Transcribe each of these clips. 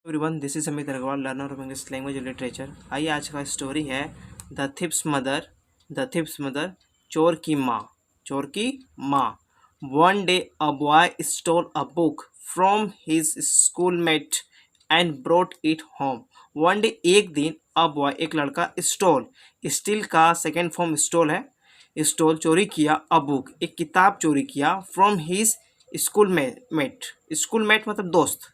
Everyone, this is Amit Agarwal, learner of English language and literature. आइए आज का स्टोरी है द थिप्स मदर। चोर की माँ। चोर की माँ। One day a boy stole a book from his schoolmate and brought it home. One day, एक दिन, अ बॉय, एक लड़का, स्टील का सेकेंड फॉर्म स्टोल है। स्टोल, चोरी किया, अ बुक, एक किताब चोरी किया, फ्रॉम हिज स्कूलमेट। स्कूलमेट मतलब दोस्त।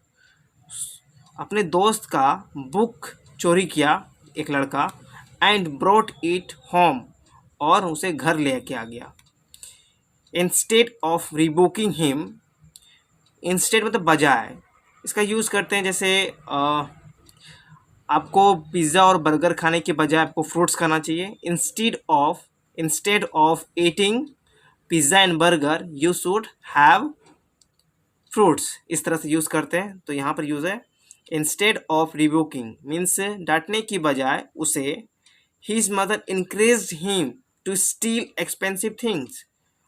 अपने दोस्त का बुक चोरी किया एक लड़का, एंड ब्रोट इट होम, और उसे घर ले के आ गया। Instead of rebooking him, instead मतलब बजाय, इसका यूज़ करते हैं जैसे आपको पिज़्ज़ा और बर्गर खाने के बजाय आपको फ्रूट्स खाना चाहिए। Instead of eating pizza and burger you should have fruits, इस तरह से यूज़ करते हैं। तो यहाँ पर यूज़ है इंस्टेड ऑफ रिवोकिंग, मीन्स डांटने की बजाय उसे, his mother encouraged him to steal expensive things,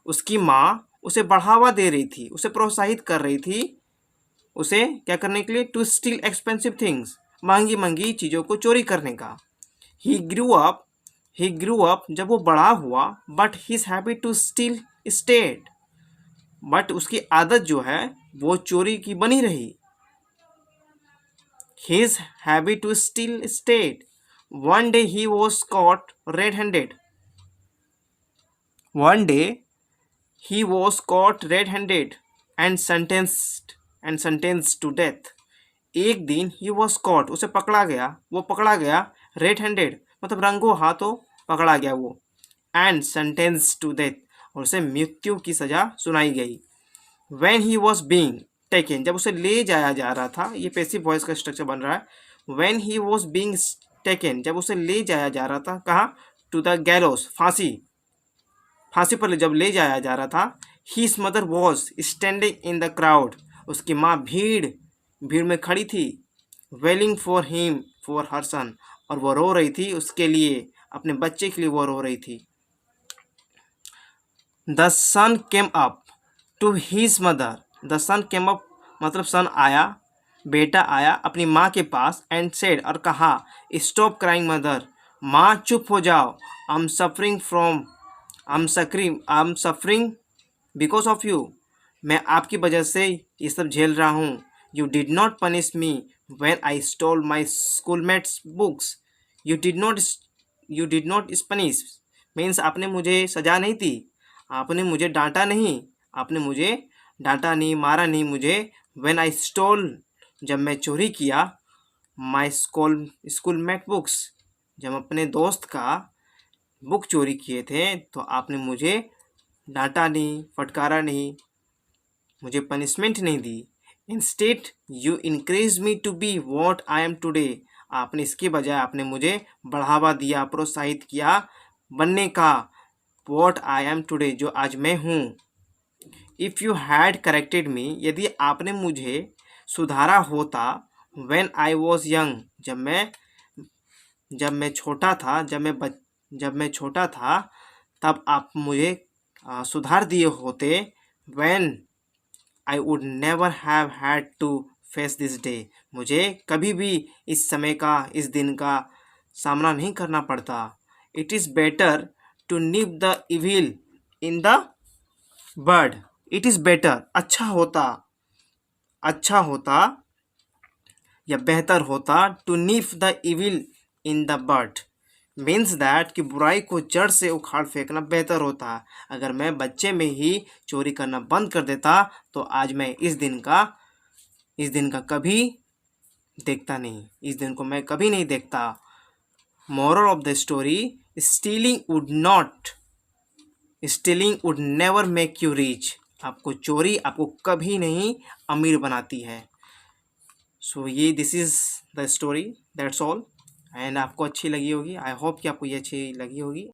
उसकी माँ उसे बढ़ावा दे रही थी, उसे प्रोत्साहित कर रही थी, उसे क्या करने के लिए, टू स्टील एक्सपेंसिव थिंग्स, महंगी महंगी चीज़ों को चोरी करने का। ही ग्रू अप, जब वो बड़ा हुआ, but his habit to steal stayed, but उसकी आदत जो है वो चोरी की बनी रही। His habit to steal stayed. One day he was caught red-handed. One day he was caught red-handed and sentenced to death. एक दिन he was caught, उसे पकड़ा गया, वो पकड़ा गया, red-handed मतलब रंगों हाथों पकड़ा गया वो, and sentenced to death, और उसे मृत्यु की सजा सुनाई गई। When he was being taken, जब उसे ले जाया जा रहा था, ये पैसिव वॉइस का स्ट्रक्चर बन रहा है। When he was being taken, जब उसे ले जाया जा रहा था, कहाँ, टू द गैलोस, फांसी पर जब ले जाया जा रहा था, his mother was standing in the crowd, उसकी माँ भीड़ में खड़ी थी, wailing for him for her son, और वो रो रही थी उसके लिए, अपने बच्चे के लिए वो रो रही थी। The son came up to his mother, the son came up मतलब सन आया, बेटा आया अपनी माँ के पास, एंड सेड, और कहा, स्टॉप क्राइंग मदर, माँ चुप हो जाओ, I am suffering because of you, मैं आपकी वजह से ये सब झेल रहा हूँ। You did not punish me when I stole my schoolmates books, you did not punish means आपने मुझे सजा नहीं दी, आपने मुझे डांटा नहीं, मारा नहीं मुझे। व्हेन आई स्टोल, जब मैं चोरी किया, माई स्कूलमेट बुक्स, जब अपने दोस्त का बुक चोरी किए थे, तो आपने मुझे डांटा नहीं, फटकारा नहीं, मुझे पनिशमेंट नहीं दी। Instead you encourage me to be what I am today, आपने इसके बजाय आपने मुझे बढ़ावा दिया, प्रोत्साहित किया बनने का, वॉट आई एम टूडे, जो आज मैं हूँ। इफ़ यू हैड करेक्टेड मी, यदि आपने मुझे सुधारा होता, व्हेन आई वॉज यंग, जब मैं छोटा था, तब आप मुझे सुधार दिए होते, when I would never have had to face this day, मुझे कभी भी इस दिन का सामना नहीं करना पड़ता। It is better to nip the evil in the bird, it is better, अच्छा होता या बेहतर होता, to nip the evil in the bird, means that कि बुराई को जड़ से उखाड़ फेंकना बेहतर होता। अगर मैं बच्चे में ही चोरी करना बंद कर देता, तो आज मैं इस दिन का कभी देखता नहीं, इस दिन को मैं कभी नहीं देखता। Moral of the story, stealing would never make you rich, चोरी आपको कभी नहीं अमीर बनाती है। सो ये this is the story, that's all. And आपको अच्छी लगी होगी, आई होप कि आपको ये अच्छी लगी होगी।